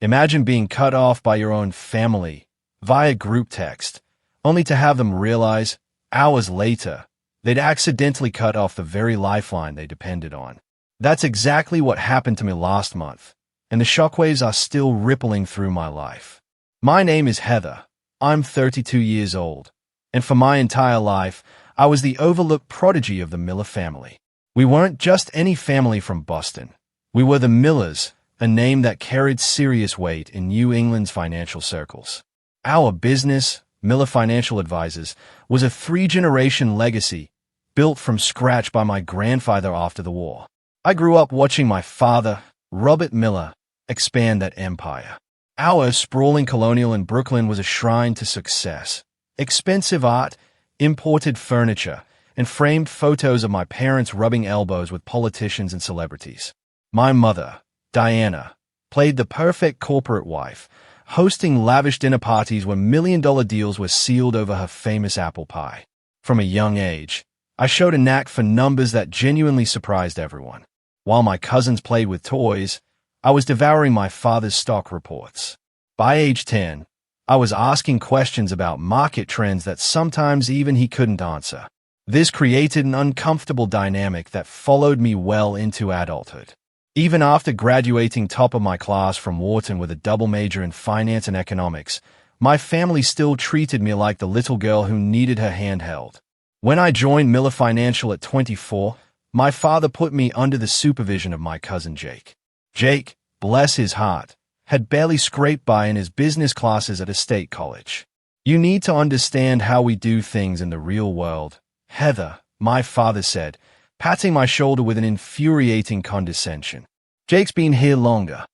Imagine being cut off by your own family via group text, only to have them realize, hours later, they'd accidentally cut off the very lifeline they depended on. That's exactly what happened to me last month, and the shockwaves are still rippling through my life. My name is Heather. I'm 32 years old, and for my entire life, I was the overlooked prodigy of the Miller family. We weren't just any family from Boston. We were the Millers, a name that carried serious weight in New England's financial circles. Our business, Miller Financial Advisors, was a three-generation legacy built from scratch by my grandfather after the war. I grew up watching my father, Robert Miller, expand that empire. Our sprawling colonial in Brooklyn was a shrine to success. Expensive art, imported furniture, and framed photos of my parents rubbing elbows with politicians and celebrities. My mother, Diana, played the perfect corporate wife, hosting lavish dinner parties where million-dollar deals were sealed over her famous apple pie. From a young age, I showed a knack for numbers that genuinely surprised everyone. While my cousins played with toys, I was devouring my father's stock reports. By age 10, I was asking questions about market trends that sometimes even he couldn't answer. This created an uncomfortable dynamic that followed me well into adulthood. Even after graduating top of my class from Wharton with a double major in finance and economics, my family still treated me like the little girl who needed her hand held. When I joined Miller Financial at 24, my father put me under the supervision of my cousin Jake. Jake, bless his heart, had barely scraped by in his business classes at a state college. "You need to understand how we do things in the real world, Heather," my father said, patting my shoulder with an infuriating condescension. "Jake's been here longer."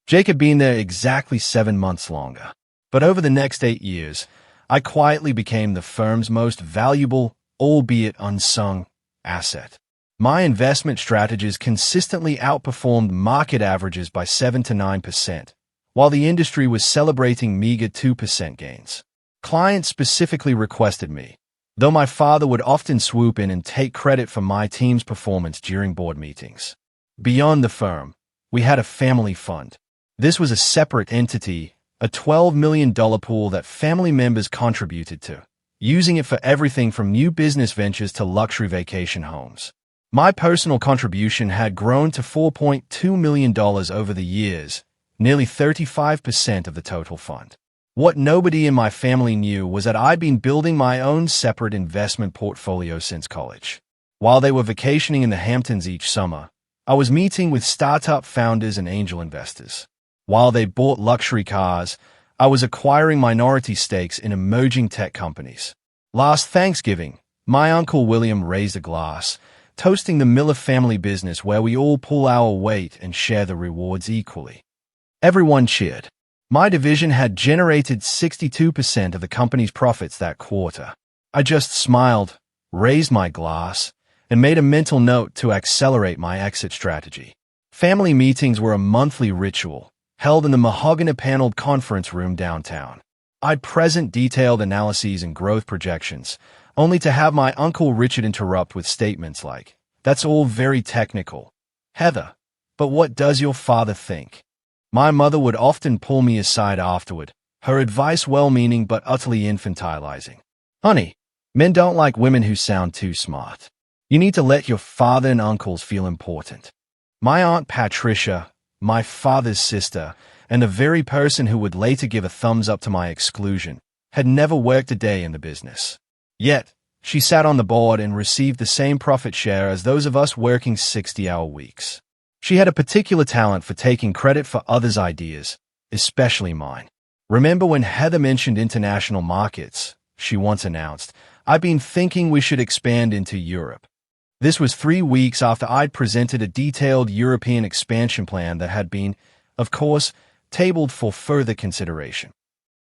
Jake had been there exactly 7 months longer. But over the next 8 years, I quietly became the firm's most valuable, albeit unsung, asset. My investment strategies consistently outperformed market averages by 7 to 9%, while the industry was celebrating meager 2% gains. Clients specifically requested me, though my father would often swoop in and take credit for my team's performance during board meetings. Beyond the firm, we had a family fund. This was a separate entity, a $12 million pool that family members contributed to, using it for everything from new business ventures to luxury vacation homes. My personal contribution had grown to $4.2 million over the years, nearly 35% of the total fund. What nobody in my family knew was that I'd been building my own separate investment portfolio since college. While they were vacationing in the Hamptons each summer, I was meeting with startup founders and angel investors. While they bought luxury cars, I was acquiring minority stakes in emerging tech companies. Last Thanksgiving, my Uncle William raised a glass, toasting the Miller family business where we all pull our weight and share the rewards equally. Everyone cheered. My division had generated 62% of the company's profits that quarter. I just smiled, raised my glass, and made a mental note to accelerate my exit strategy. Family meetings were a monthly ritual, held in the mahogany-paneled conference room downtown. I'd present detailed analyses and growth projections, only to have my Uncle Richard interrupt with statements like, "That's all very technical, Heather, but what does your father think?" My mother would often pull me aside afterward, her advice well-meaning but utterly infantilizing. "Honey, men don't like women who sound too smart. You need to let your father and uncles feel important." My Aunt Patricia, my father's sister, and the very person who would later give a thumbs up to my exclusion, had never worked a day in the business. Yet, she sat on the board and received the same profit share as those of us working 60-hour weeks. She had a particular talent for taking credit for others' ideas, especially mine. "Remember when Heather mentioned international markets?" she once announced. "I've been thinking we should expand into Europe." This was 3 weeks after I'd presented a detailed European expansion plan that had been, of course, tabled for further consideration.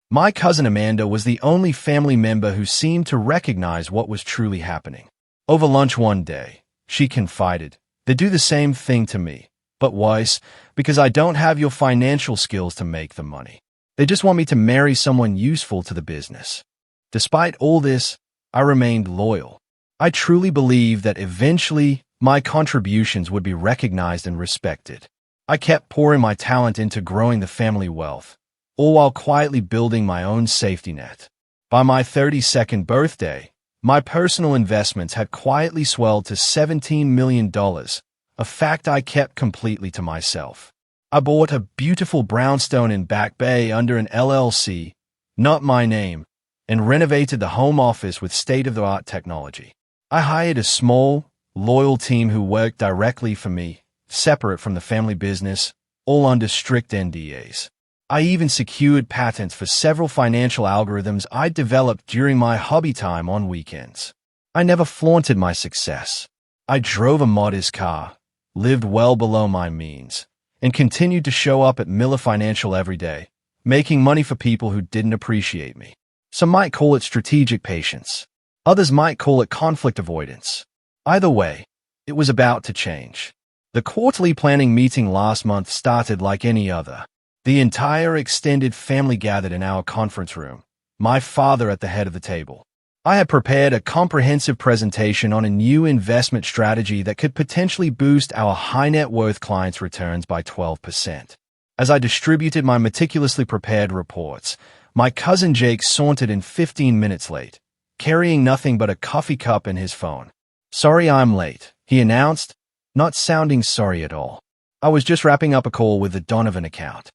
My cousin Amanda was the only family member who seemed to recognize what was truly happening. Over lunch one day, she confided, "They do the same thing to me, but worse, because I don't have your financial skills to make the money. They just want me to marry someone useful to the business." Despite all this, I remained loyal. I truly believed that eventually my contributions would be recognized and respected. I kept pouring my talent into growing the family wealth, all while quietly building my own safety net. By my 32nd birthday, my personal investments had quietly swelled to $17 million, a fact I kept completely to myself. I bought a beautiful brownstone in Back Bay under an LLC, not my name, and renovated the home office with state-of-the-art technology. I hired a small, loyal team who worked directly for me, separate from the family business, all under strict NDAs. I even secured patents for several financial algorithms I developed during my hobby time on weekends. I never flaunted my success. I drove a modest car, lived well below my means, and continued to show up at Miller Financial every day, making money for people who didn't appreciate me. Some might call it strategic patience. Others might call it conflict avoidance. Either way, it was about to change. The quarterly planning meeting last month started like any other. The entire extended family gathered in our conference room, my father at the head of the table. I had prepared a comprehensive presentation on a new investment strategy that could potentially boost our high net worth clients' returns by 12%. As I distributed my meticulously prepared reports, my cousin Jake sauntered in 15 minutes late, carrying nothing but a coffee cup and his phone. "Sorry I'm late," he announced, not sounding sorry at all. "I was just wrapping up a call with the Donovan account."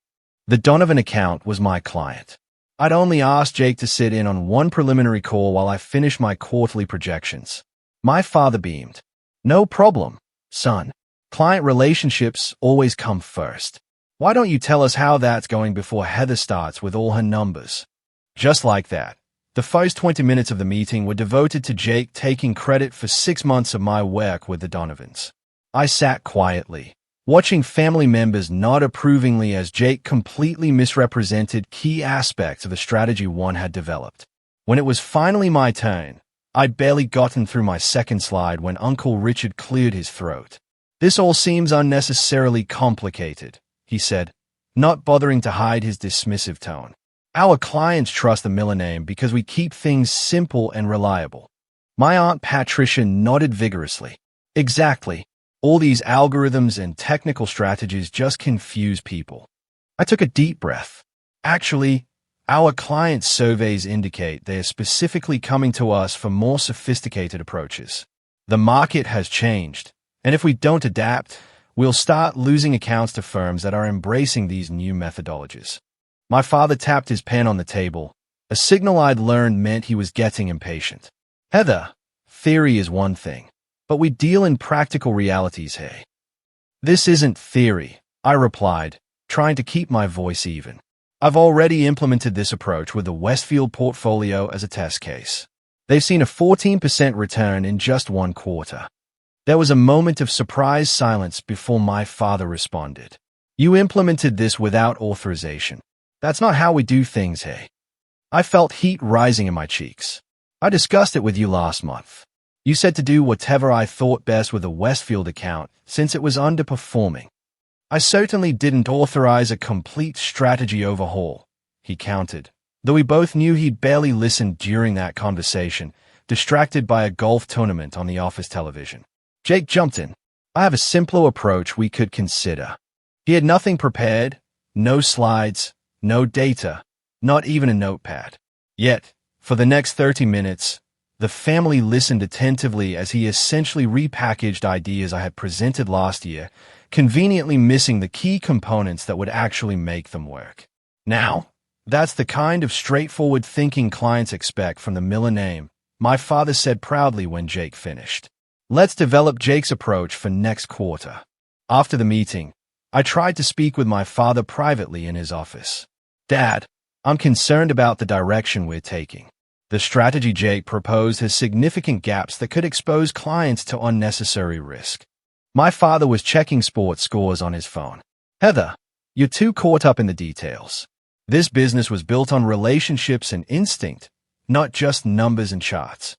The Donovan account was my client. I'd only asked Jake to sit in on one preliminary call while I finished my quarterly projections. My father beamed. "No problem, son. Client relationships always come first. Why don't you tell us how that's going before Heather starts with all her numbers?" Just like that, the first 20 minutes of the meeting were devoted to Jake taking credit for 6 months of my work with the Donovans. I sat quietly, watching family members nod approvingly as Jake completely misrepresented key aspects of the strategy one had developed. When it was finally my turn, I'd barely gotten through my second slide when Uncle Richard cleared his throat. "This all seems unnecessarily complicated," he said, not bothering to hide his dismissive tone. "Our clients trust the Miller name because we keep things simple and reliable." My Aunt Patricia nodded vigorously. "Exactly. All these algorithms and technical strategies just confuse people." I took a deep breath. Actually, our client surveys indicate they are specifically coming to us for more sophisticated approaches. The market has changed, and if we don't adapt, we'll start losing accounts to firms that are embracing these new methodologies. My father tapped his pen on the table, a signal I'd learned meant he was getting impatient. "Heather, theory is one thing, but we deal in practical realities, hey?" "This isn't theory," I replied, trying to keep my voice even. "I've already implemented this approach with the Westfield portfolio as a test case. They've seen a 14% return in just 1 quarter. There was a moment of surprised silence before my father responded. "You implemented this without authorization. That's not how we do things, hey?" I felt heat rising in my cheeks. "I discussed it with you last month. You said to do whatever I thought best with the Westfield account since it was underperforming." "I certainly didn't authorize a complete strategy overhaul," he countered, though we both knew he'd barely listened during that conversation, distracted by a golf tournament on the office television. Jake jumped in. "I have a simpler approach we could consider." He had nothing prepared, no slides, no data, not even a notepad. Yet, for the next 30 minutes, the family listened attentively as he essentially repackaged ideas I had presented last year, conveniently missing the key components that would actually make them work. "Now, that's the kind of straightforward thinking clients expect from the Miller name," my father said proudly when Jake finished. "Let's develop Jake's approach for next quarter." After the meeting, I tried to speak with my father privately in his office. "Dad, I'm concerned about the direction we're taking. The strategy Jake proposed has significant gaps that could expose clients to unnecessary risk." My father was checking sports scores on his phone. "Heather, you're too caught up in the details. This business was built on relationships and instinct, not just numbers and charts.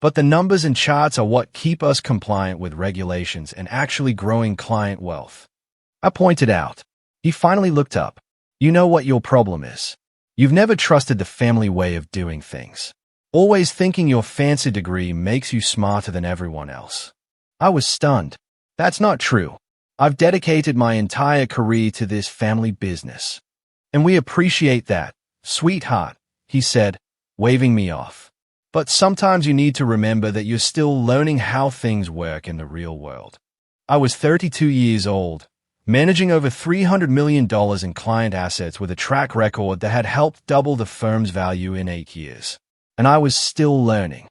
But the numbers and charts are what keep us compliant with regulations and actually growing client wealth," I pointed out. He finally looked up. "You know what your problem is? You've never trusted the family way of doing things. Always thinking your fancy degree makes you smarter than everyone else." I was stunned. "That's not true. I've dedicated my entire career to this family business. And we appreciate that, sweetheart, he said, waving me off. But sometimes you need to remember that you're still learning how things work in the real world. I was 32 years old, managing over $300 million in client assets with a track record that had helped double the firm's value in 8 years. And I was still learning.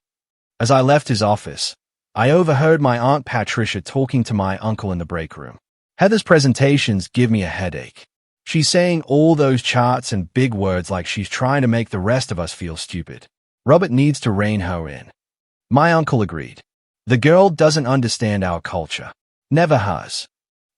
As I left his office, I overheard my Aunt Patricia talking to my uncle in the break room. Heather's presentations give me a headache. She's saying all those charts and big words like she's trying to make the rest of us feel stupid. Robert needs to rein her in. My uncle agreed. The girl doesn't understand our culture. Never has.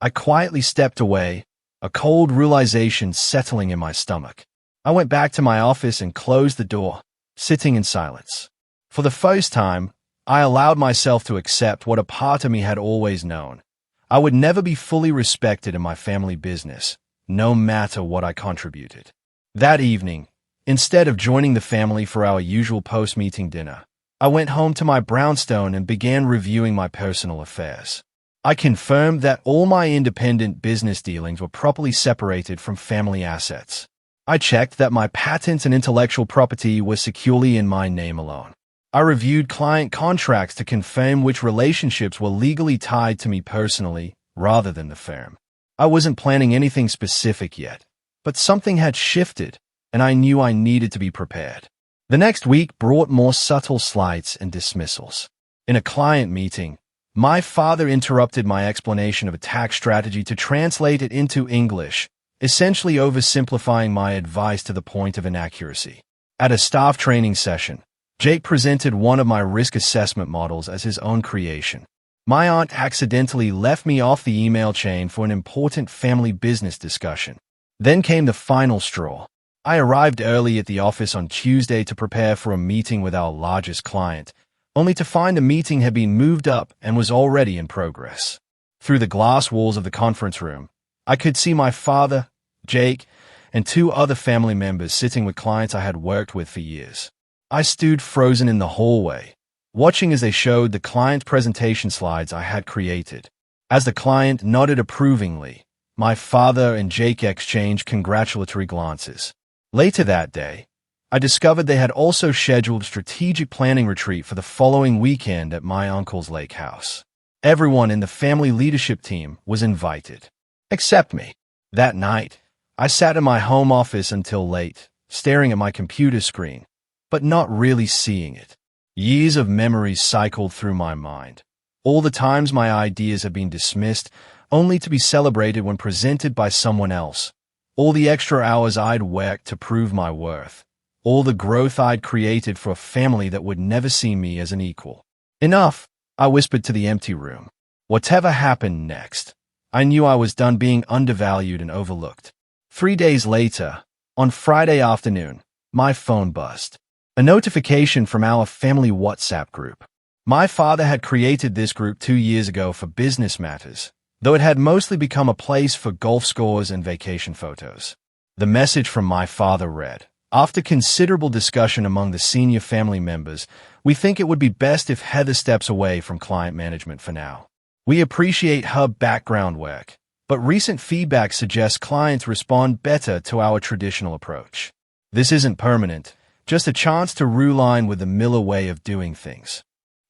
I quietly stepped away, a cold realization settling in my stomach. I went back to my office and closed the door, sitting in silence. For the first time, I allowed myself to accept what a part of me had always known. I would never be fully respected in my family business, no matter what I contributed. That evening, instead of joining the family for our usual post-meeting dinner, I went home to my brownstone and began reviewing my personal affairs. I confirmed that all my independent business dealings were properly separated from family assets. I checked that my patents and intellectual property were securely in my name alone. I reviewed client contracts to confirm which relationships were legally tied to me personally rather than the firm. I wasn't planning anything specific yet, but something had shifted, and I knew I needed to be prepared. The next week brought more subtle slights and dismissals. In a client meeting, my father interrupted my explanation of a tax strategy to translate it into English, essentially oversimplifying my advice to the point of inaccuracy. At a staff training session, Jake presented one of my risk assessment models as his own creation. My aunt accidentally left me off the email chain for an important family business discussion. Then came the final straw. I arrived early at the office on Tuesday to prepare for a meeting with our largest client, only to find the meeting had been moved up and was already in progress. Through the glass walls of the conference room, I could see my father, Jake, and 2 other family members sitting with clients I had worked with for years. I stood frozen in the hallway, watching as they showed the client presentation slides I had created. As the client nodded approvingly, my father and Jake exchanged congratulatory glances. Later that day, I discovered they had also scheduled a strategic planning retreat for the following weekend at my uncle's lake house. Everyone in the family leadership team was invited, except me. That night, I sat in my home office until late, staring at my computer screen, but not really seeing it. Years of memories cycled through my mind. All the times my ideas had been dismissed, only to be celebrated when presented by someone else. All the extra hours I'd worked to prove my worth. All the growth I'd created for a family that would never see me as an equal. Enough, I whispered to the empty room. Whatever happened next, I knew I was done being undervalued and overlooked. 3 days later, on Friday afternoon, my phone buzzed. A notification from our family WhatsApp group. My father had created this group 2 years ago for business matters, though it had mostly become a place for golf scores and vacation photos. The message from my father read, "After considerable discussion among the senior family members, we think it would be best if Heather steps away from client management for now. We appreciate her background work, but recent feedback suggests clients respond better to our traditional approach. This isn't permanent, just a chance to realign with the Miller way of doing things."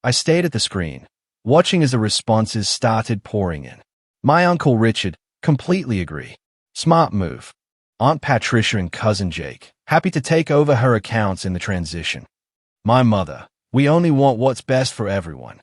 I stayed at the screen, watching as the responses started pouring in. My Uncle Richard, completely agree. Smart move. Aunt Patricia and Cousin Jake, happy to take over her accounts in the transition. My mother, we only want what's best for everyone.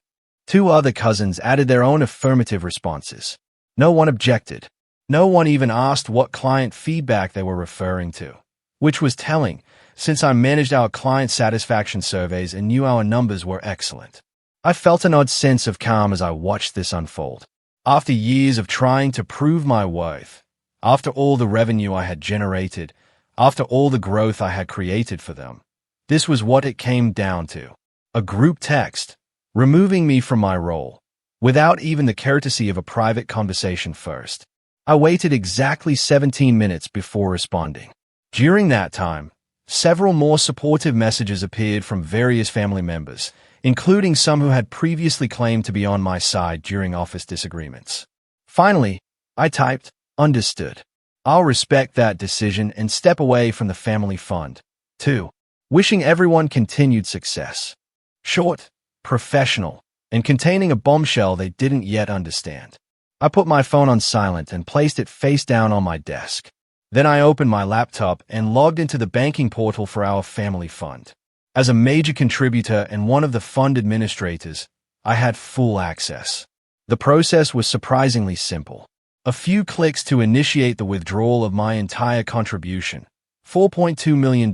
2 other cousins added their own affirmative responses. No one objected. No one even asked what client feedback they were referring to, which was telling, since I managed our client satisfaction surveys and knew our numbers were excellent. I felt an odd sense of calm as I watched this unfold. After years of trying to prove my worth, after all the revenue I had generated, after all the growth I had created for them, this was what it came down to. A group text, removing me from my role, without even the courtesy of a private conversation first. I waited exactly 17 minutes before responding. During that time, several more supportive messages appeared from various family members, including some who had previously claimed to be on my side during office disagreements. Finally, I typed, "Understood. I'll respect that decision and step away from the family fund." 2. Wishing everyone continued success. Short, professional, and containing a bombshell they didn't yet understand. I put my phone on silent and placed it face down on my desk. Then I opened my laptop and logged into the banking portal for our family fund. As a major contributor and one of the fund administrators, I had full access. The process was surprisingly simple. A few clicks to initiate the withdrawal of my entire contribution, $4.2 million,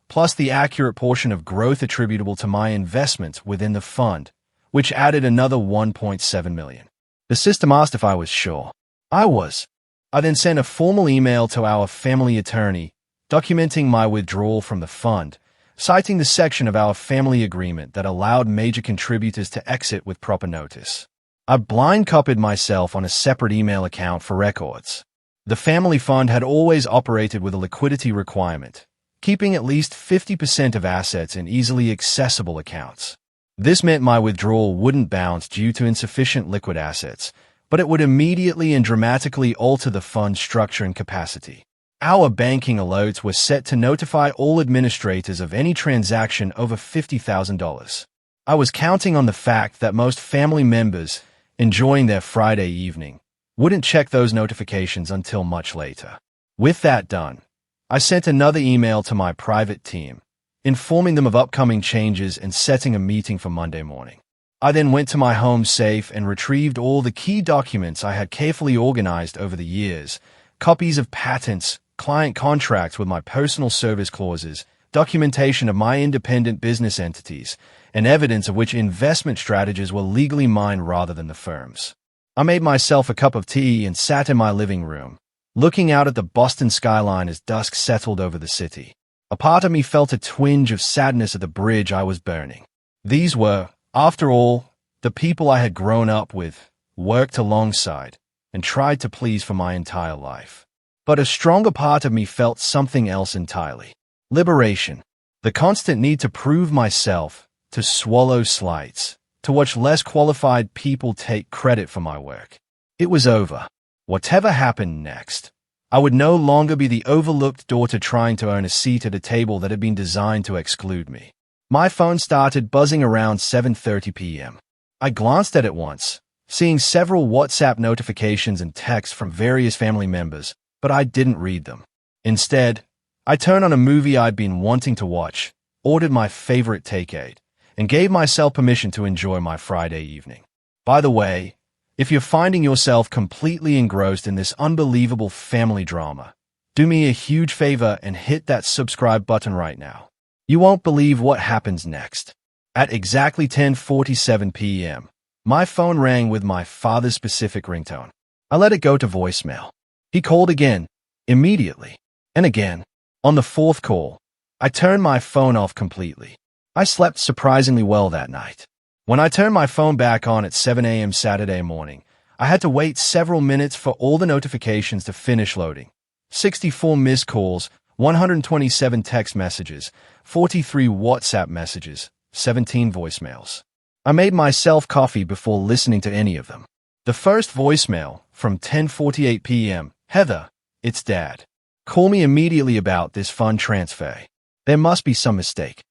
plus the accurate portion of growth attributable to my investments within the fund, which added another $1.7 million. The system asked if I was sure. I was. I then sent a formal email to our family attorney, documenting my withdrawal from the fund, citing the section of our family agreement that allowed major contributors to exit with proper notice. I blind copied myself on a separate email account for records. The family fund had always operated with a liquidity requirement, keeping at least 50% of assets in easily accessible accounts. This meant my withdrawal wouldn't bounce due to insufficient liquid assets, but it would immediately and dramatically alter the fund's structure and capacity. Our banking alerts were set to notify all administrators of any transaction over $50,000. I was counting on the fact that most family members, enjoying their Friday evening, wouldn't check those notifications until much later. With that done, I sent another email to my private team, informing them of upcoming changes and setting a meeting for Monday morning. I then went to my home safe and retrieved all the key documents I had carefully organized over the years, copies of patents, client contracts with my personal service clauses, documentation of my independent business entities, and evidence of which investment strategies were legally mine rather than the firm's. I made myself a cup of tea and sat in my living room, looking out at the Boston skyline as dusk settled over the city. A part of me felt a twinge of sadness at the bridge I was burning. These were, after all, the people I had grown up with, worked alongside, and tried to please for my entire life. But a stronger part of me felt something else entirely. Liberation. The constant need to prove myself, to swallow slights, to watch less qualified people take credit for my work. It was over. Whatever happened next, I would no longer be the overlooked daughter trying to earn a seat at a table that had been designed to exclude me. My phone started buzzing around 7:30 p.m. I glanced at it once, seeing several WhatsApp notifications and texts from various family members, but I didn't read them. Instead, I turned on a movie I'd been wanting to watch, ordered my favorite takeout, and gave myself permission to enjoy my Friday evening. By the way, if you're finding yourself completely engrossed in this unbelievable family drama, do me a huge favor and hit that subscribe button right now. You won't believe what happens next. At exactly 10:47 p.m., my phone rang with my father's specific ringtone. I let it go to voicemail. He called again, immediately, and again. On the fourth call, I turned my phone off completely. I slept surprisingly well that night. When I turned my phone back on at 7 a.m. Saturday morning, I had to wait several minutes for all the notifications to finish loading. 64 missed calls, 127 text messages, 43 WhatsApp messages, 17 voicemails. I made myself coffee before listening to any of them. The first voicemail, from 10:48 p.m., "Heather, it's Dad. Call me immediately about this fund transfer. There must be some mistake."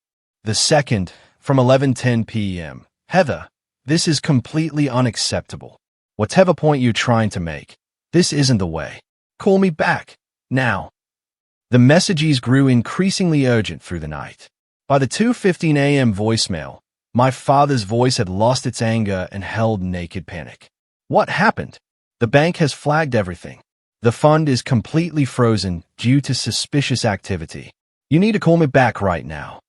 The second, from 11:10 p.m., "Heather, this is completely unacceptable. Whatever point you're trying to make, this isn't the way. Call me back, now." The messages grew increasingly urgent through the night. By the 2:15 a.m. voicemail, my father's voice had lost its anger and held naked panic. "What happened? The bank has flagged everything. The fund is completely frozen due to suspicious activity. You need to call me back right now."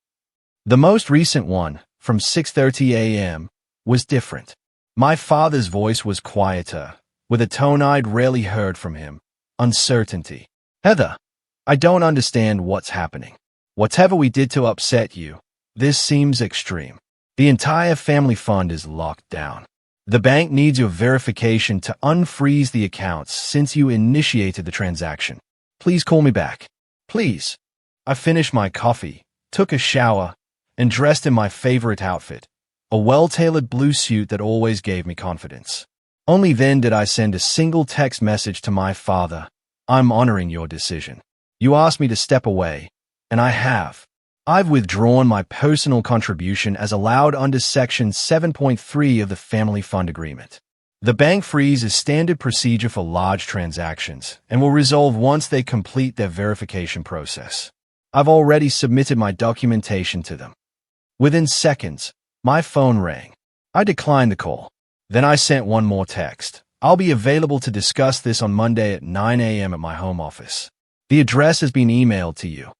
The most recent one, from 6:30 a.m., was different. My father's voice was quieter, with a tone I'd rarely heard from him: uncertainty. "Heather, I don't understand what's happening. Whatever we did to upset you, this seems extreme. The entire family fund is locked down. The bank needs your verification to unfreeze the accounts since you initiated the transaction. Please call me back. Please." I finished my coffee, took a shower, and dressed in my favorite outfit, a well-tailored blue suit that always gave me confidence. Only then did I send a single text message to my father. I'm honoring your decision. You asked me to step away, and I have. I've withdrawn my personal contribution as allowed under Section 7.3 of the Family Fund Agreement. The bank freeze is standard procedure for large transactions and will resolve once they complete their verification process. I've already submitted my documentation to them. Within seconds, my phone rang. I declined the call. Then I sent one more text. I'll be available to discuss this on Monday at 9 a.m. at my home office. The address has been emailed to you.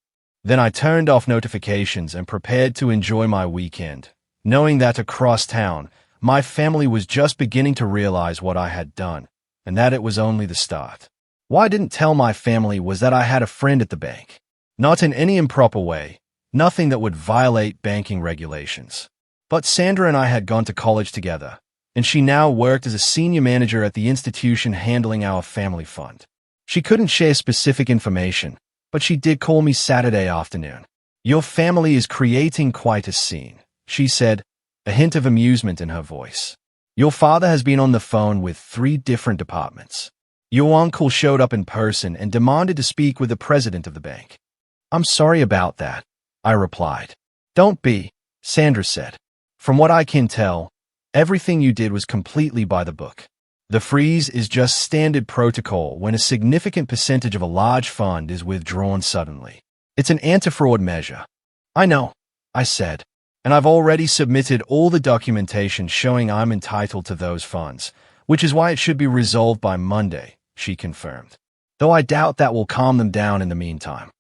Then I turned off notifications and prepared to enjoy my weekend, knowing that across town, my family was just beginning to realize what I had done, and that it was only the start. Why I didn't tell my family was that I had a friend at the bank. Not in any improper way, nothing that would violate banking regulations. But Sandra and I had gone to college together, and she now worked as a senior manager at the institution handling our family fund. She couldn't share specific information, but she did call me Saturday afternoon. Your family is creating quite a scene, she said, a hint of amusement in her voice. Your father has been on the phone with 3 different departments. Your uncle showed up in person and demanded to speak with the president of the bank. I'm sorry about that, I replied. Don't be, Sandra said. From what I can tell, everything you did was completely by the book. The freeze is just standard protocol when a significant percentage of a large fund is withdrawn suddenly. It's an anti-fraud measure. I know, I said, and I've already submitted all the documentation showing I'm entitled to those funds, which is why it should be resolved by Monday, she confirmed. Though I doubt that will calm them down in the meantime.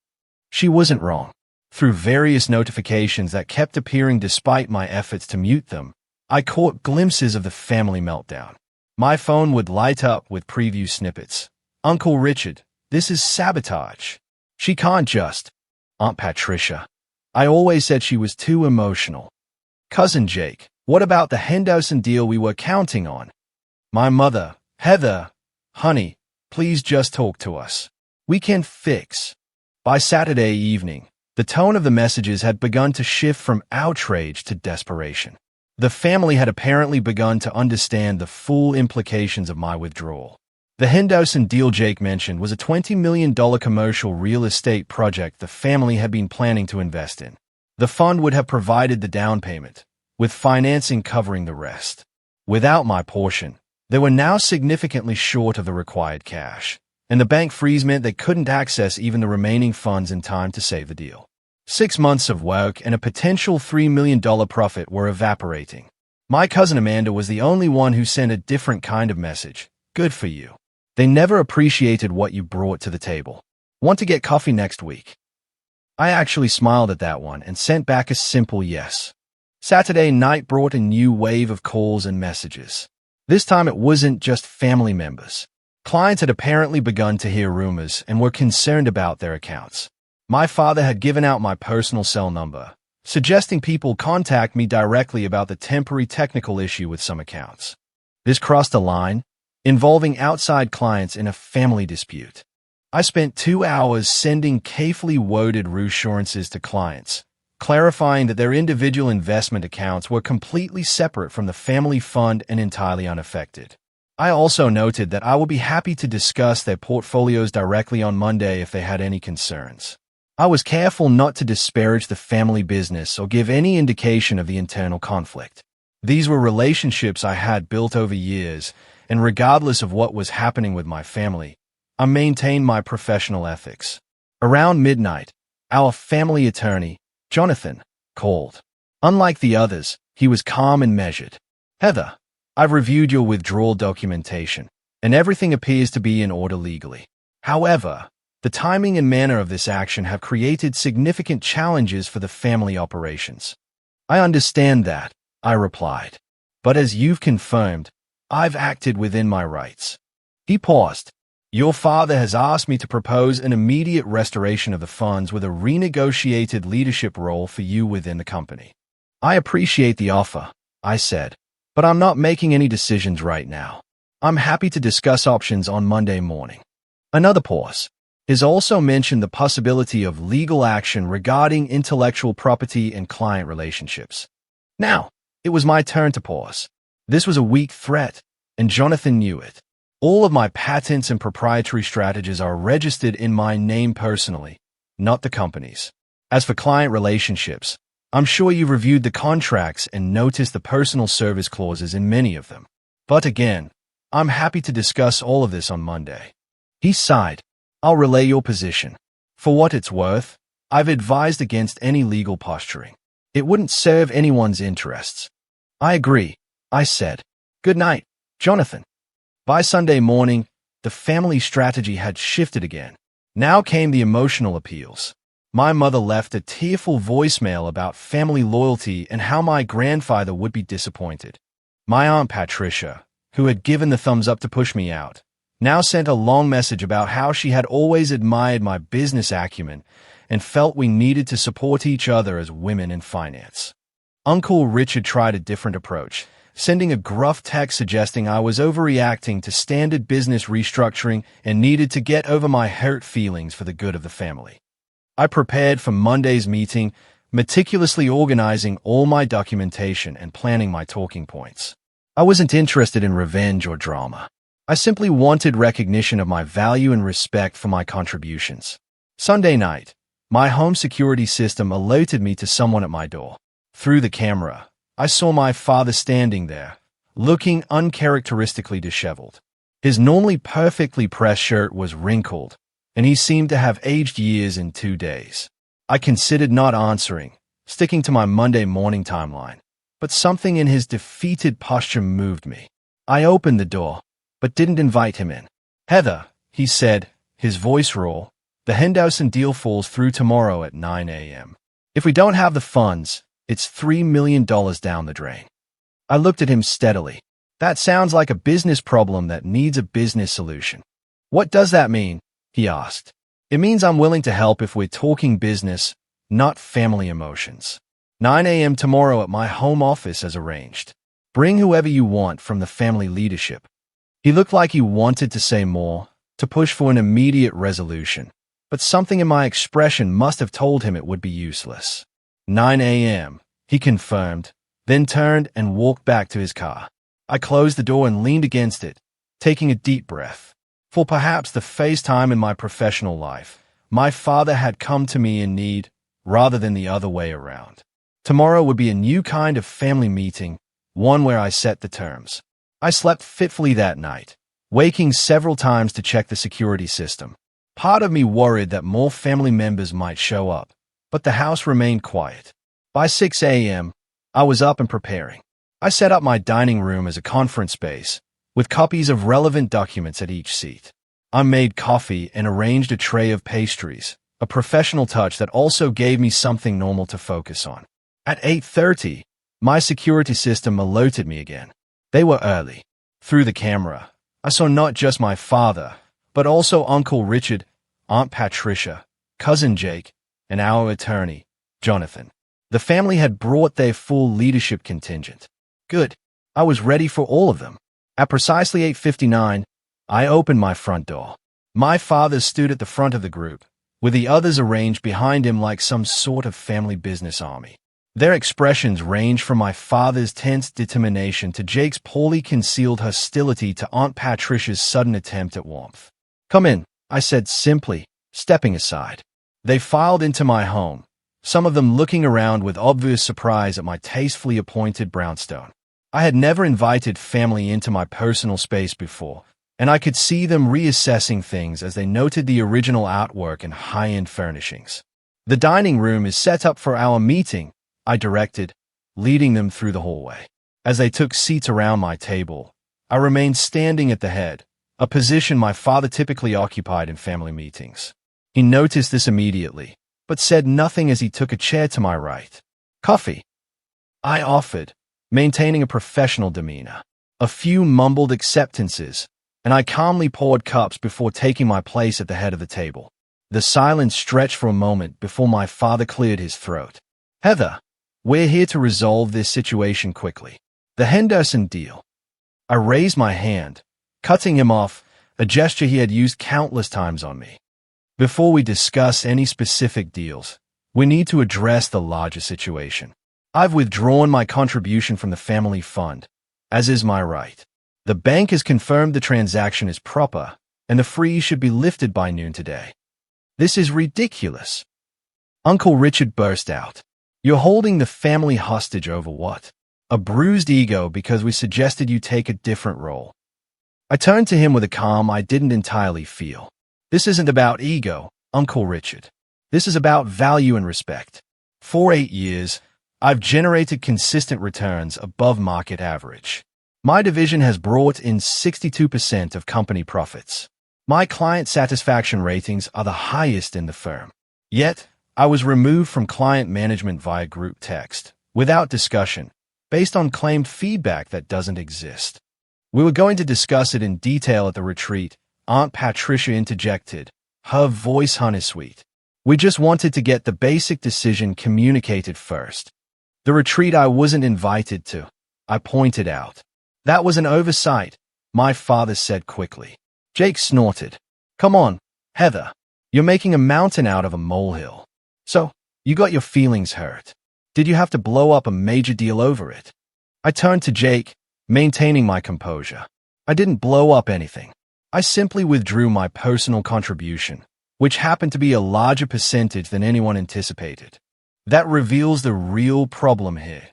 She wasn't wrong. Through various notifications that kept appearing despite my efforts to mute them, I caught glimpses of the family meltdown. My phone would light up with preview snippets. Uncle Richard, this is sabotage. She can't just. Aunt Patricia. I always said she was too emotional. Cousin Jake, what about the Henderson deal we were counting on? My mother, Heather, honey, please just talk to us. We can fix. By Saturday evening, the tone of the messages had begun to shift from outrage to desperation. The family had apparently begun to understand the full implications of my withdrawal. The Henderson deal Jake mentioned was a $20 million commercial real estate project the family had been planning to invest in. The fund would have provided the down payment, with financing covering the rest. Without my portion, they were now significantly short of the required cash, and the bank freeze meant they couldn't access even the remaining funds in time to save the deal. 6 months of work and a potential $3 million profit were evaporating. My cousin Amanda was the only one who sent a different kind of message. Good for you. They never appreciated what you brought to the table. Want to get coffee next week? I actually smiled at that one and sent back a simple yes. Saturday night brought a new wave of calls and messages. This time it wasn't just family members. Clients had apparently begun to hear rumors and were concerned about their accounts. My father had given out my personal cell number, suggesting people contact me directly about the temporary technical issue with some accounts. This crossed a line, involving outside clients in a family dispute. I spent 2 hours sending carefully worded reassurances to clients, clarifying that their individual investment accounts were completely separate from the family fund and entirely unaffected. I also noted that I would be happy to discuss their portfolios directly on Monday if they had any concerns. I was careful not to disparage the family business or give any indication of the internal conflict. These were relationships I had built over years, and regardless of what was happening with my family, I maintained my professional ethics. Around midnight, our family attorney, Jonathan, called. Unlike the others, he was calm and measured. Heather, I've reviewed your withdrawal documentation, and everything appears to be in order legally. However, the timing and manner of this action have created significant challenges for the family operations. I understand that, I replied. But as you've confirmed, I've acted within my rights. He paused. Your father has asked me to propose an immediate restoration of the funds with a renegotiated leadership role for you within the company. I appreciate the offer, I said, but I'm not making any decisions right now. I'm happy to discuss options on Monday morning. Another pause. Is also mentioned the possibility of legal action regarding intellectual property and client relationships. Now, it was my turn to pause. This was a weak threat, and Jonathan knew it. All of my patents and proprietary strategies are registered in my name personally, not the company's. As for client relationships, I'm sure you've reviewed the contracts and noticed the personal service clauses in many of them. But again, I'm happy to discuss all of this on Monday. He sighed. I'll relay your position. For what it's worth, I've advised against any legal posturing. It wouldn't serve anyone's interests. I agree, I said. Good night, Jonathan. By Sunday morning, the family strategy had shifted again. Now came the emotional appeals. My mother left a tearful voicemail about family loyalty and how my grandfather would be disappointed. My Aunt Patricia, who had given the thumbs up to push me out, now sent a long message about how she had always admired my business acumen and felt we needed to support each other as women in finance. Uncle Richard tried a different approach, sending a gruff text suggesting I was overreacting to standard business restructuring and needed to get over my hurt feelings for the good of the family. I prepared for Monday's meeting, meticulously organizing all my documentation and planning my talking points. I wasn't interested in revenge or drama. I simply wanted recognition of my value and respect for my contributions. Sunday night, my home security system alerted me to someone at my door. Through the camera, I saw my father standing there, looking uncharacteristically disheveled. His normally perfectly pressed shirt was wrinkled, and he seemed to have aged years in 2 days. I considered not answering, sticking to my Monday morning timeline, but something in his defeated posture moved me. I opened the door, but didn't invite him in. Heather, he said, his voice raw, the Henderson deal falls through tomorrow at 9 a.m. If we don't have the funds, it's $3 million down the drain. I looked at him steadily. That sounds like a business problem that needs a business solution. What does that mean? He asked. It means I'm willing to help if we're talking business, not family emotions. 9 a.m. tomorrow at my home office as arranged. Bring whoever you want from the family leadership. He looked like he wanted to say more, to push for an immediate resolution, but something in my expression must have told him it would be useless. 9 a.m., he confirmed, then turned and walked back to his car. I closed the door and leaned against it, taking a deep breath. For perhaps the first time in my professional life, my father had come to me in need, rather than the other way around. Tomorrow would be a new kind of family meeting, one where I set the terms. I slept fitfully that night, waking several times to check the security system. Part of me worried that more family members might show up, but the house remained quiet. By 6 a.m., I was up and preparing. I set up my dining room as a conference space, with copies of relevant documents at each seat. I made coffee and arranged a tray of pastries, a professional touch that also gave me something normal to focus on. At 8:30, my security system alerted me again. They were early. Through the camera, I saw not just my father, but also Uncle Richard, Aunt Patricia, Cousin Jake, and our attorney, Jonathan. The family had brought their full leadership contingent. Good. I was ready for all of them. At precisely 8:59, I opened my front door. My father stood at the front of the group, with the others arranged behind him like some sort of family business army. Their expressions ranged from my father's tense determination to Jake's poorly concealed hostility to Aunt Patricia's sudden attempt at warmth. Come in, I said simply, stepping aside. They filed into my home, some of them looking around with obvious surprise at my tastefully appointed brownstone. I had never invited family into my personal space before, and I could see them reassessing things as they noted the original artwork and high-end furnishings. The dining room is set up for our meeting, I directed, leading them through the hallway. As they took seats around my table, I remained standing at the head, a position my father typically occupied in family meetings. He noticed this immediately, but said nothing as he took a chair to my right. Coffee, I offered, maintaining a professional demeanor. A few mumbled acceptances, and I calmly poured cups before taking my place at the head of the table. The silence stretched for a moment before my father cleared his throat. Heather, we're here to resolve this situation quickly. The Henderson deal. I raised my hand, cutting him off, a gesture he had used countless times on me. Before we discuss any specific deals, we need to address the larger situation. I've withdrawn my contribution from the family fund, as is my right. The bank has confirmed the transaction is proper, and the freeze should be lifted by noon today. This is ridiculous. Uncle Richard burst out. You're holding the family hostage over what? A bruised ego because we suggested you take a different role. I turned to him with a calm I didn't entirely feel. This isn't about ego, Uncle Richard. This is about value and respect. For 8 years, I've generated consistent returns above market average. My division has brought in 62% of company profits. My client satisfaction ratings are the highest in the firm. Yet, I was removed from client management via group text, without discussion, based on claimed feedback that doesn't exist. We were going to discuss it in detail at the retreat. Aunt Patricia interjected, her voice honey-sweet. We just wanted to get the basic decision communicated first. The retreat I wasn't invited to, I pointed out. That was an oversight, my father said quickly. Jake snorted. Come on, Heather. You're making a mountain out of a molehill. So, you got your feelings hurt. Did you have to blow up a major deal over it? I turned to Jake, maintaining my composure. I didn't blow up anything. I simply withdrew my personal contribution, which happened to be a larger percentage than anyone anticipated. That reveals the real problem here.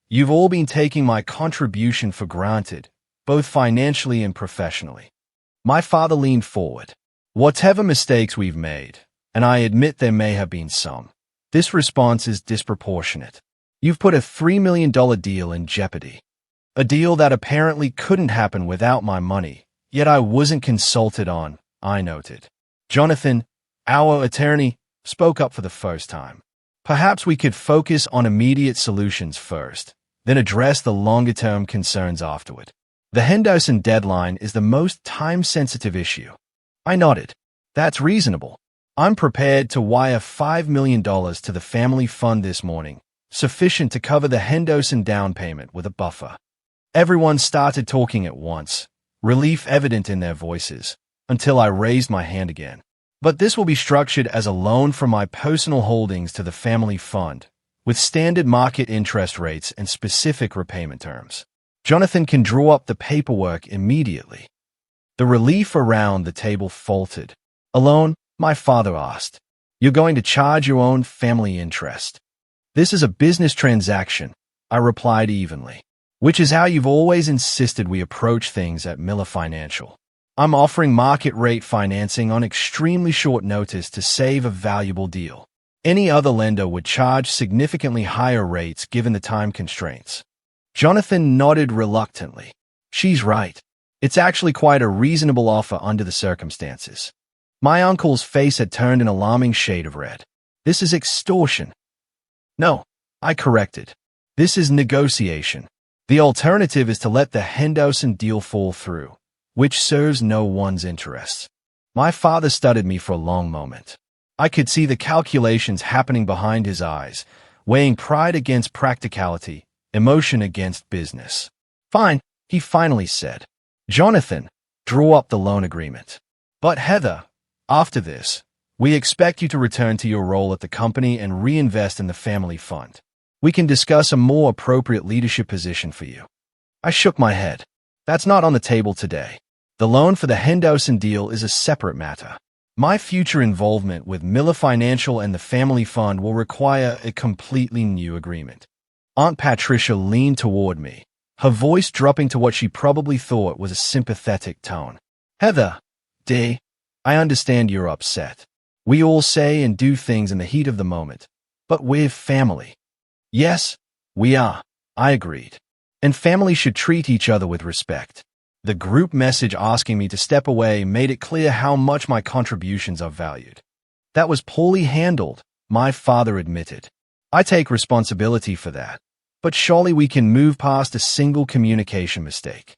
You've all been taking my contribution for granted, both financially and professionally. My father leaned forward. Whatever mistakes we've made, and I admit there may have been some, this response is disproportionate. You've put a $3 million deal in jeopardy. A deal that apparently couldn't happen without my money, yet I wasn't consulted on, I noted. Jonathan, our attorney, spoke up for the first time. Perhaps we could focus on immediate solutions first, then address the longer-term concerns afterward. The Henderson deadline is the most time-sensitive issue. I nodded. That's reasonable. I'm prepared to wire $5 million to the family fund this morning, sufficient to cover the Henderson down payment with a buffer. Everyone started talking at once, relief evident in their voices, until I raised my hand again. But this will be structured as a loan from my personal holdings to the family fund, with standard market interest rates and specific repayment terms. Jonathan can draw up the paperwork immediately. The relief around the table faltered. A loan? My father asked. You're going to charge your own family interest. This is a business transaction, I replied evenly, which is how you've always insisted we approach things at Miller Financial. I'm offering market rate financing on extremely short notice to save a valuable deal. Any other lender would charge significantly higher rates given the time constraints. Jonathan nodded reluctantly. She's right. It's actually quite a reasonable offer under the circumstances. My uncle's face had turned an alarming shade of red. This is extortion. No, I corrected. This is negotiation. The alternative is to let the Henderson deal fall through, which serves no one's interests. My father studied me for a long moment. I could see the calculations happening behind his eyes, weighing pride against practicality, emotion against business. Fine, he finally said. Jonathan, draw up the loan agreement. But Heather, after this, we expect you to return to your role at the company and reinvest in the family fund. We can discuss a more appropriate leadership position for you. I shook my head. That's not on the table today. The loan for the Henderson deal is a separate matter. My future involvement with Miller Financial and the family fund will require a completely new agreement. Aunt Patricia leaned toward me, her voice dropping to what she probably thought was a sympathetic tone. Heather, dear, I understand you're upset. We all say and do things in the heat of the moment, but we're family. Yes, we are, I agreed. And family should treat each other with respect. The group message asking me to step away made it clear how much my contributions are valued. That was poorly handled, my father admitted. I take responsibility for that, but surely we can move past a single communication mistake.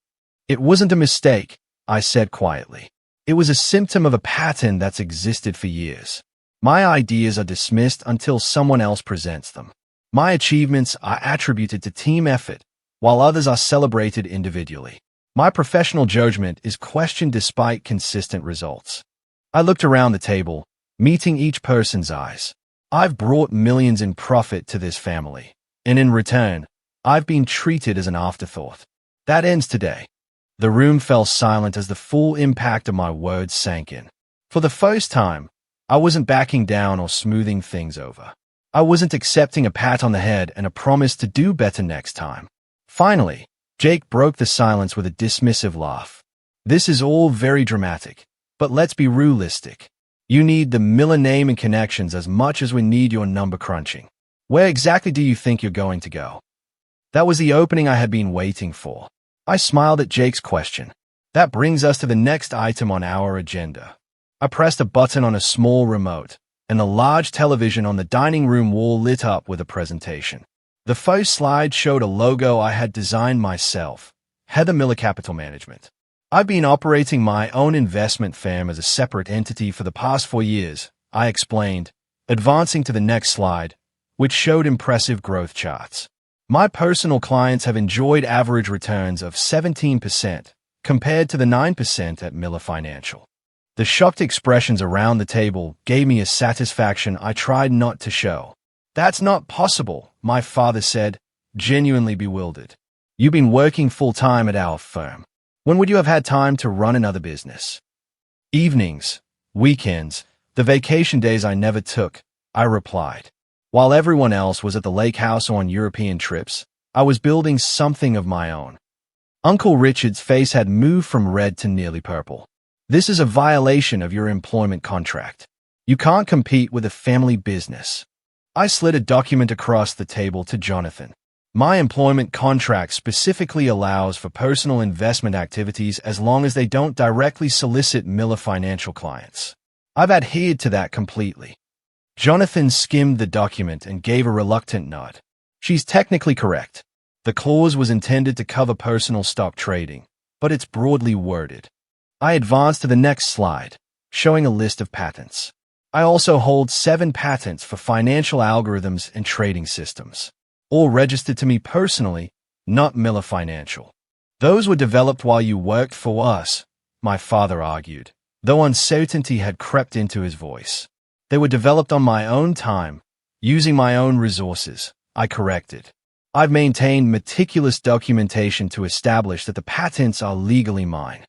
It wasn't a mistake, I said quietly. It was a symptom of a pattern that's existed for years. My ideas are dismissed until someone else presents them. My achievements are attributed to team effort, while others are celebrated individually. My professional judgment is questioned despite consistent results. I looked around the table, meeting each person's eyes. I've brought millions in profit to this family, and in return, I've been treated as an afterthought. That ends today. The room fell silent as the full impact of my words sank in. For the first time, I wasn't backing down or smoothing things over. I wasn't accepting a pat on the head and a promise to do better next time. Finally, Jake broke the silence with a dismissive laugh. This is all very dramatic, but let's be realistic. You need the Miller name and connections as much as we need your number crunching. Where exactly do you think you're going to go? That was the opening I had been waiting for. I smiled at Jake's question. That brings us to the next item on our agenda. I pressed a button on a small remote, and the large television on the dining room wall lit up with a presentation. The first slide showed a logo I had designed myself, Heather Miller Capital Management. I've been operating my own investment firm as a separate entity for the past 4 years, I explained, advancing to the next slide, which showed impressive growth charts. My personal clients have enjoyed average returns of 17%, compared to the 9% at Miller Financial. The shocked expressions around the table gave me a satisfaction I tried not to show. That's not possible, my father said, genuinely bewildered. You've been working full-time at our firm. When would you have had time to run another business? Evenings, weekends, the vacation days I never took, I replied. While everyone else was at the lake house on European trips, I was building something of my own. Uncle Richard's face had moved from red to nearly purple. This is a violation of your employment contract. You can't compete with a family business. I slid a document across the table to Jonathan. My employment contract specifically allows for personal investment activities as long as they don't directly solicit Miller Financial clients. I've adhered to that completely. Jonathan skimmed the document and gave a reluctant nod. She's technically correct. The clause was intended to cover personal stock trading, but it's broadly worded. I advanced to the next slide, showing a list of patents. I also hold 7 patents for financial algorithms and trading systems, all registered to me personally, not Miller Financial. Those were developed while you worked for us, my father argued, though uncertainty had crept into his voice. They were developed on my own time, using my own resources, I corrected. I've maintained meticulous documentation to establish that the patents are legally mine.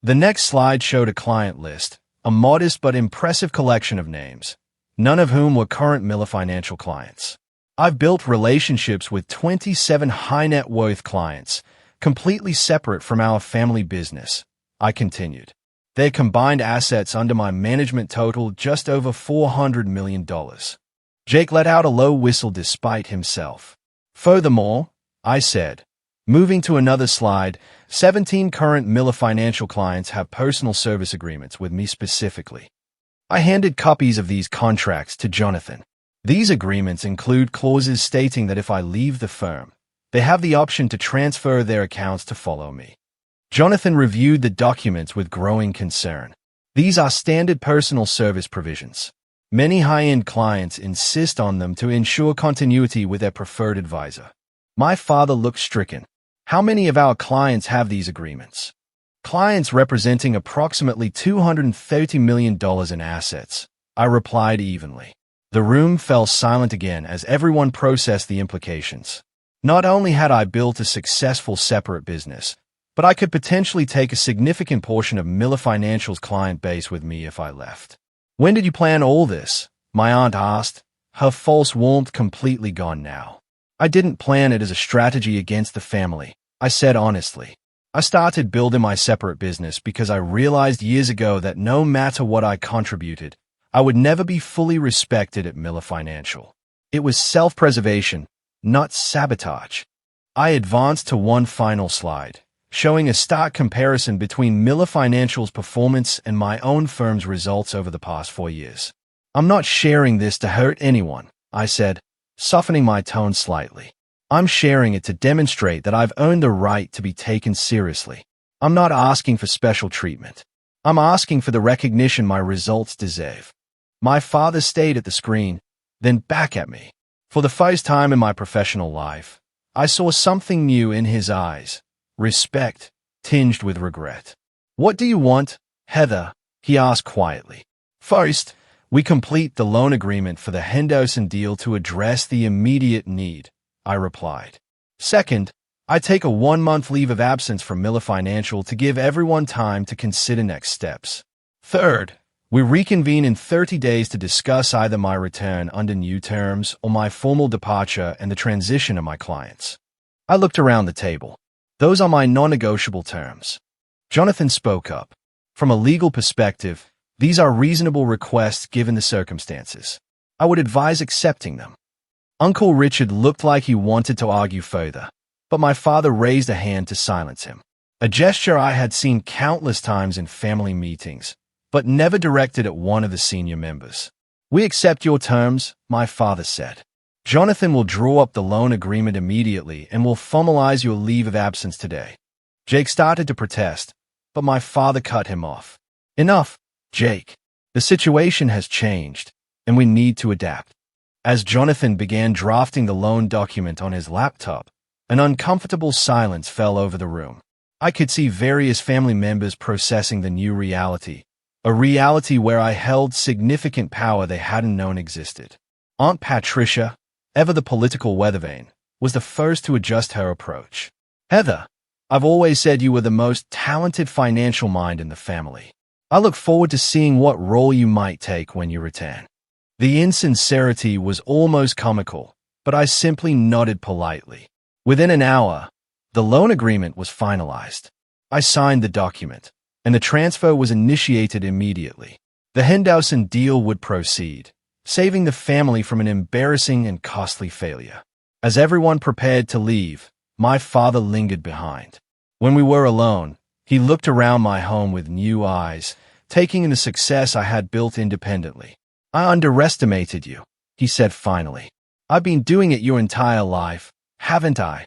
The next slide showed a client list, a modest but impressive collection of names, none of whom were current Miller Financial clients. I've built relationships with 27 high-net-worth clients, completely separate from our family business, I continued. Their combined assets under my management total just over $400 million. Jake let out a low whistle despite himself. Furthermore, I said, moving to another slide, 17 current Miller Financial clients have personal service agreements with me specifically. I handed copies of these contracts to Jonathan. These agreements include clauses stating that if I leave the firm, they have the option to transfer their accounts to follow me. Jonathan reviewed the documents with growing concern. These are standard personal service provisions. Many high-end clients insist on them to ensure continuity with their preferred advisor. My father looked stricken. How many of our clients have these agreements? Clients representing approximately $230 million in assets, I replied evenly. The room fell silent again as everyone processed the implications. Not only had I built a successful separate business, but I could potentially take a significant portion of Miller Financial's client base with me if I left. When did you plan all this? My aunt asked, her false warmth completely gone now. I didn't plan it as a strategy against the family, I said honestly. I started building my separate business because I realized years ago that no matter what I contributed, I would never be fully respected at Miller Financial. It was self-preservation, not sabotage. I advanced to one final slide, showing a stark comparison between Miller Financial's performance and my own firm's results over the past 4 years. I'm not sharing this to hurt anyone, I said, softening my tone slightly. I'm sharing it to demonstrate that I've earned the right to be taken seriously. I'm not asking for special treatment. I'm asking for the recognition my results deserve. My father stayed at the screen, then back at me. For the first time in my professional life, I saw something new in his eyes. Respect, tinged with regret. What do you want, Heather? He asked quietly. First, we complete the loan agreement for the Henderson deal to address the immediate need, I replied. Second, I take a 1-month leave of absence from Miller Financial to give everyone time to consider next steps. Third, we reconvene in 30 days to discuss either my return under new terms or my formal departure and the transition of my clients. I looked around the table. Those are my non-negotiable terms. Jonathan spoke up. From a legal perspective, these are reasonable requests given the circumstances. I would advise accepting them. Uncle Richard looked like he wanted to argue further, but my father raised a hand to silence him. A gesture I had seen countless times in family meetings, but never directed at one of the senior members. We accept your terms, my father said. Jonathan will draw up the loan agreement immediately and will formalize your leave of absence today. Jake started to protest, but my father cut him off. Enough, Jake. The situation has changed, and we need to adapt. As Jonathan began drafting the loan document on his laptop, an uncomfortable silence fell over the room. I could see various family members processing the new reality, a reality where I held significant power they hadn't known existed. Aunt Patricia, ever the political weathervane, was the first to adjust her approach. Heather, I've always said you were the most talented financial mind in the family. I look forward to seeing what role you might take when you return. The insincerity was almost comical, but I simply nodded politely. Within an hour, the loan agreement was finalized. I signed the document, and the transfer was initiated immediately. The Henderson deal would proceed, saving the family from an embarrassing and costly failure. As everyone prepared to leave, my father lingered behind. When we were alone, he looked around my home with new eyes, taking in the success I had built independently. I underestimated you, he said finally. I've been doing it your entire life, haven't I?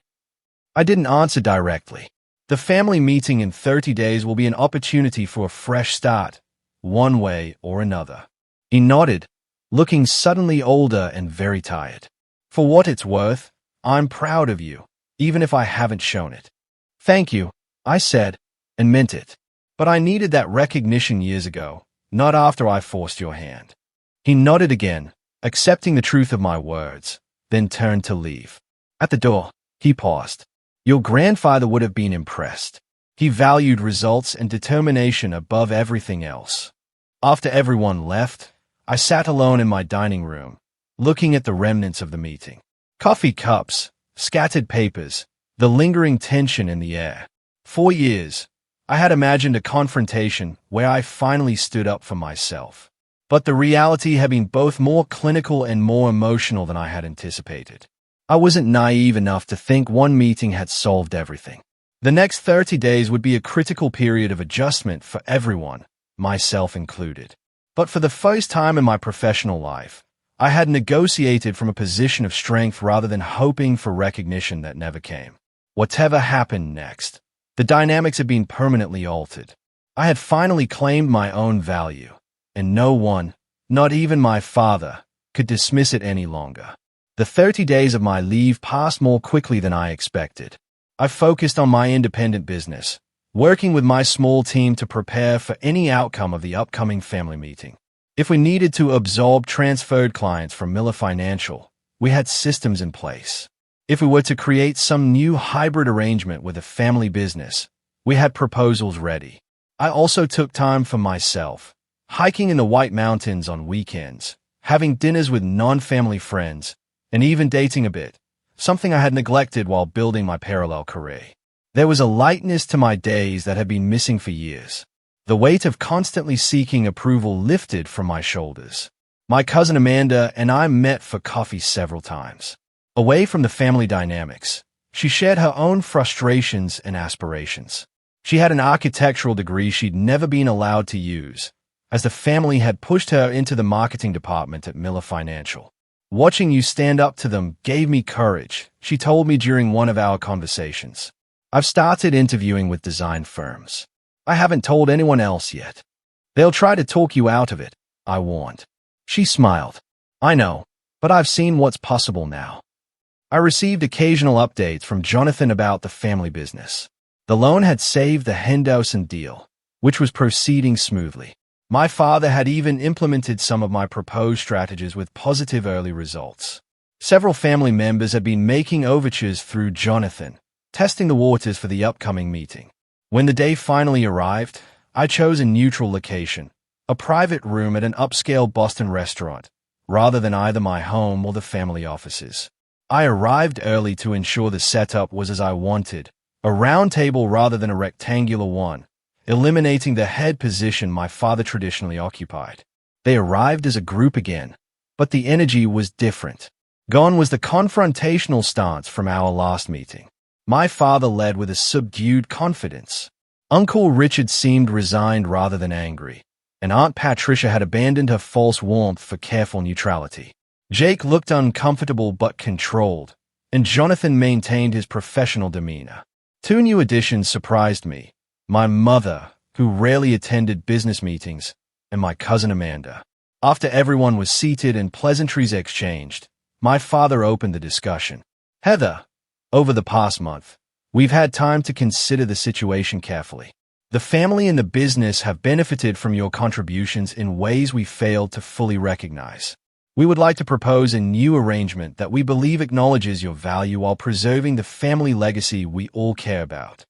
I didn't answer directly. The family meeting in 30 days will be an opportunity for a fresh start, one way or another. He nodded, looking suddenly older and very tired. For what it's worth, I'm proud of you, even if I haven't shown it. Thank you, I said, and meant it. But I needed that recognition years ago, not after I forced your hand. He nodded again, accepting the truth of my words, then turned to leave. At the door, he paused. Your grandfather would have been impressed. He valued results and determination above everything else. After everyone left, I sat alone in my dining room, looking at the remnants of the meeting. Coffee cups, scattered papers, the lingering tension in the air. 4 years, I had imagined a confrontation where I finally stood up for myself. But the reality had been both more clinical and more emotional than I had anticipated. I wasn't naive enough to think one meeting had solved everything. The next 30 days would be a critical period of adjustment for everyone, myself included. But for the first time in my professional life, I had negotiated from a position of strength rather than hoping for recognition that never came. Whatever happened next, the dynamics had been permanently altered. I had finally claimed my own value, and no one, not even my father, could dismiss it any longer. The 30 days of my leave passed more quickly than I expected. I focused on my independent business, working with my small team to prepare for any outcome of the upcoming family meeting. If we needed to absorb transferred clients from Miller Financial, we had systems in place. If we were to create some new hybrid arrangement with a family business, we had proposals ready. I also took time for myself, hiking in the White Mountains on weekends, having dinners with non-family friends, and even dating a bit, something I had neglected while building my parallel career. There was a lightness to my days that had been missing for years. The weight of constantly seeking approval lifted from my shoulders. My cousin Amanda and I met for coffee several times. Away from the family dynamics, she shared her own frustrations and aspirations. She had an architectural degree she'd never been allowed to use, as the family had pushed her into the marketing department at Miller Financial. Watching you stand up to them gave me courage, she told me during one of our conversations. I've started interviewing with design firms. I haven't told anyone else yet. They'll try to talk you out of it, I warned. She smiled. I know, but I've seen what's possible now. I received occasional updates from Jonathan about the family business. The loan had saved the Henderson deal, which was proceeding smoothly. My father had even implemented some of my proposed strategies with positive early results. Several family members had been making overtures through Jonathan, testing the waters for the upcoming meeting. When the day finally arrived, I chose a neutral location, a private room at an upscale Boston restaurant, rather than either my home or the family offices. I arrived early to ensure the setup was as I wanted, a round table rather than a rectangular one, eliminating the head position my father traditionally occupied. They arrived as a group again, but the energy was different. Gone was the confrontational stance from our last meeting. My father led with a subdued confidence. Uncle Richard seemed resigned rather than angry, and Aunt Patricia had abandoned her false warmth for careful neutrality. Jake looked uncomfortable but controlled, and Jonathan maintained his professional demeanor. Two new additions surprised me: my mother, who rarely attended business meetings, and my cousin Amanda. After everyone was seated and pleasantries exchanged, my father opened the discussion. "Heather, over the past month, we've had time to consider the situation carefully. The family and the business have benefited from your contributions in ways we failed to fully recognize. We would like to propose a new arrangement that we believe acknowledges your value while preserving the family legacy we all care about."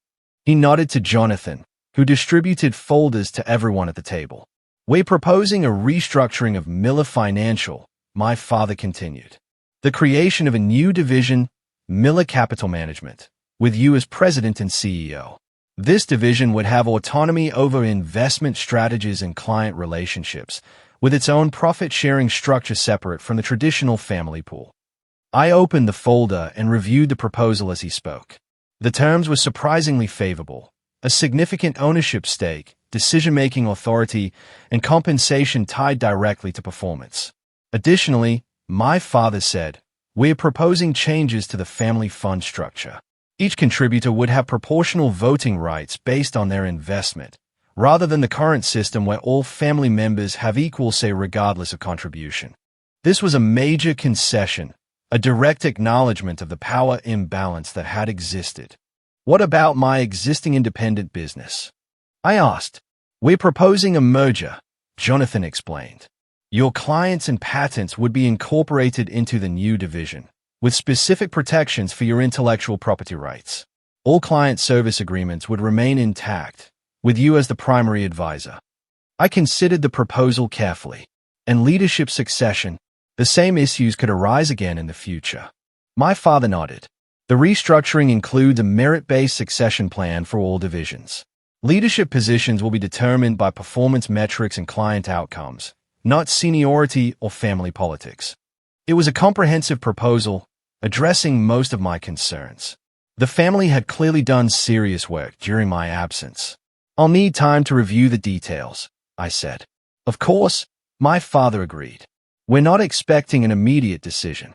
He nodded to Jonathan, who distributed folders to everyone at the table. "We're proposing a restructuring of Miller Financial," my father continued. "The creation of a new division, Miller Capital Management, with you as president and CEO. This division would have autonomy over investment strategies and client relationships, with its own profit-sharing structure separate from the traditional family pool." I opened the folder and reviewed the proposal as he spoke. The terms were surprisingly favorable: a significant ownership stake, decision-making authority, and compensation tied directly to performance. Additionally, my father said, "We're proposing changes to the family fund structure. Each contributor would have proportional voting rights based on their investment, rather than the current system where all family members have equal say regardless of contribution." This was a major concession, a direct acknowledgement of the power imbalance that had existed. "What about my existing independent business?" I asked. "We're proposing a merger," Jonathan explained. "Your clients and patents would be incorporated into the new division, with specific protections for your intellectual property rights. All client service agreements would remain intact, with you as the primary advisor." I considered the proposal carefully. And leadership succession, the same issues could arise again in the future. My father nodded. "The restructuring includes a merit-based succession plan for all divisions. Leadership positions will be determined by performance metrics and client outcomes, not seniority or family politics." It was a comprehensive proposal, addressing most of my concerns. The family had clearly done serious work during my absence. "I'll need time to review the details," I said. Of course, my father agreed. "We're not expecting an immediate decision."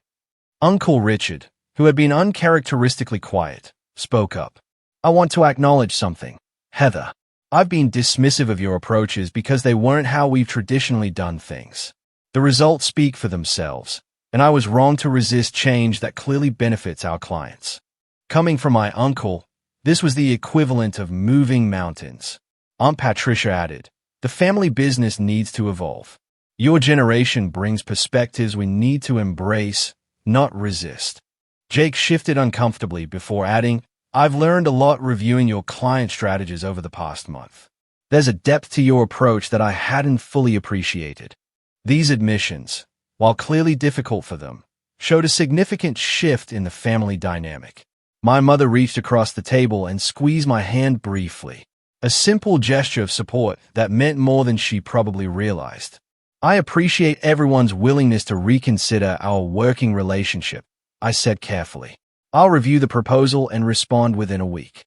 Uncle Richard, who had been uncharacteristically quiet, spoke up. "I want to acknowledge something, Heather. I've been dismissive of your approaches because they weren't how we've traditionally done things. The results speak for themselves, and I was wrong to resist change that clearly benefits our clients." Coming from my uncle, this was the equivalent of moving mountains. Aunt Patricia added, "The family business needs to evolve. Your generation brings perspectives we need to embrace, not resist." Jake shifted uncomfortably before adding, "I've learned a lot reviewing your client strategies over the past month. There's a depth to your approach that I hadn't fully appreciated." These admissions, while clearly difficult for them, showed a significant shift in the family dynamic. My mother reached across the table and squeezed my hand briefly, a simple gesture of support that meant more than she probably realized. "I appreciate everyone's willingness to reconsider our working relationship," I said carefully. "I'll review the proposal and respond within a week."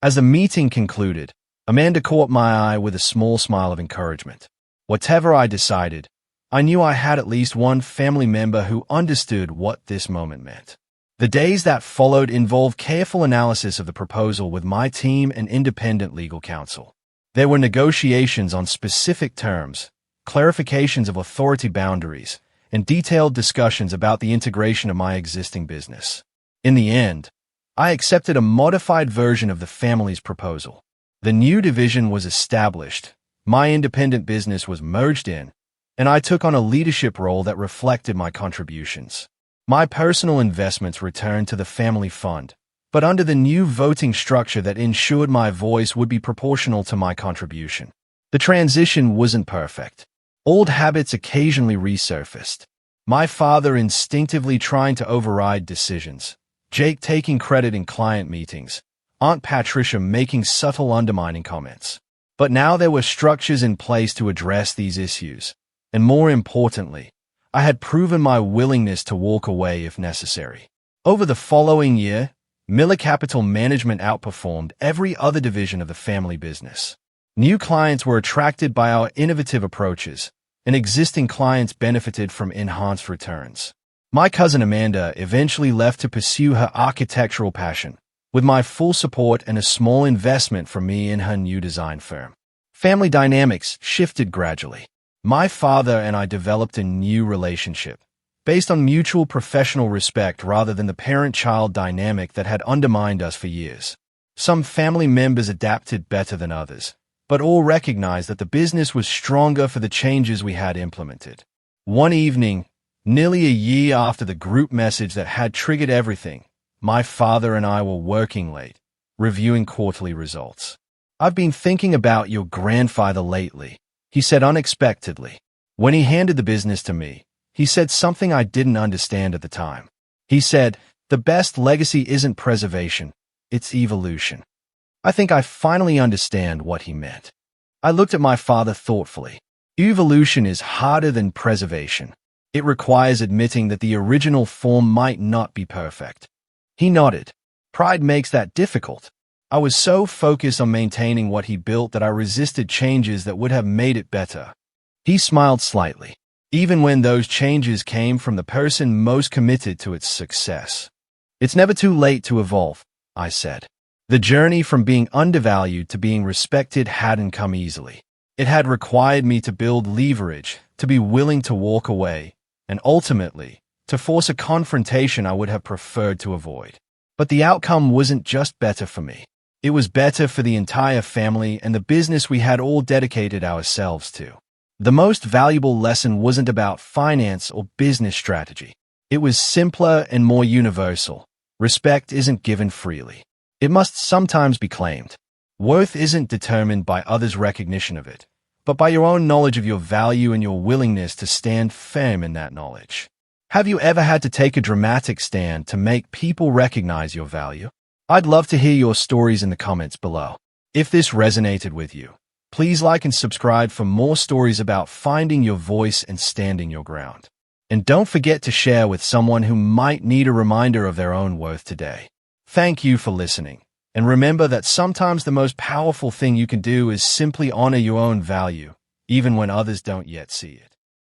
As the meeting concluded, Amanda caught my eye with a small smile of encouragement. Whatever I decided, I knew I had at least one family member who understood what this moment meant. The days that followed involved careful analysis of the proposal with my team and independent legal counsel. There were negotiations on specific terms, clarifications of authority boundaries, and detailed discussions about the integration of my existing business. In the end, I accepted a modified version of the family's proposal. The new division was established, my independent business was merged in, and I took on a leadership role that reflected my contributions. My personal investments returned to the family fund, but under the new voting structure that ensured my voice would be proportional to my contribution. The transition wasn't perfect. Old habits occasionally resurfaced. My father instinctively trying to override decisions, Jake taking credit in client meetings, Aunt Patricia making subtle undermining comments. But now there were structures in place to address these issues, and more importantly, I had proven my willingness to walk away if necessary. Over the following year, Miller Capital Management outperformed every other division of the family business. New clients were attracted by our innovative approaches, and existing clients benefited from enhanced returns. My cousin Amanda eventually left to pursue her architectural passion, with my full support and a small investment from me in her new design firm. Family dynamics shifted gradually. My father and I developed a new relationship, based on mutual professional respect rather than the parent-child dynamic that had undermined us for years. Some family members adapted better than others, but all recognized that the business was stronger for the changes we had implemented. One evening, nearly a year after the group message that had triggered everything, my father and I were working late, reviewing quarterly results. "I've been thinking about your grandfather lately," he said unexpectedly. When he handed the business to me, he said something I didn't understand at the time. He said, "The best legacy isn't preservation, it's evolution." I think I finally understand what he meant. I looked at my father thoughtfully. Evolution is harder than preservation. It requires admitting that the original form might not be perfect. He nodded. Pride makes that difficult. I was so focused on maintaining what he built that I resisted changes that would have made it better. He smiled slightly, even when those changes came from the person most committed to its success. "It's never too late to evolve," I said. The journey from being undervalued to being respected hadn't come easily. It had required me to build leverage, to be willing to walk away, and ultimately, to force a confrontation I would have preferred to avoid. But the outcome wasn't just better for me. It was better for the entire family and the business we had all dedicated ourselves to. The most valuable lesson wasn't about finance or business strategy. It was simpler and more universal. Respect isn't given freely. It must sometimes be claimed. Worth isn't determined by others' recognition of it, but by your own knowledge of your value and your willingness to stand firm in that knowledge. Have you ever had to take a dramatic stand to make people recognize your value? I'd love to hear your stories in the comments below. If this resonated with you, please like and subscribe for more stories about finding your voice and standing your ground. And don't forget to share with someone who might need a reminder of their own worth today. Thank you for listening. And remember that sometimes the most powerful thing you can do is simply honor your own value, even when others don't yet see it.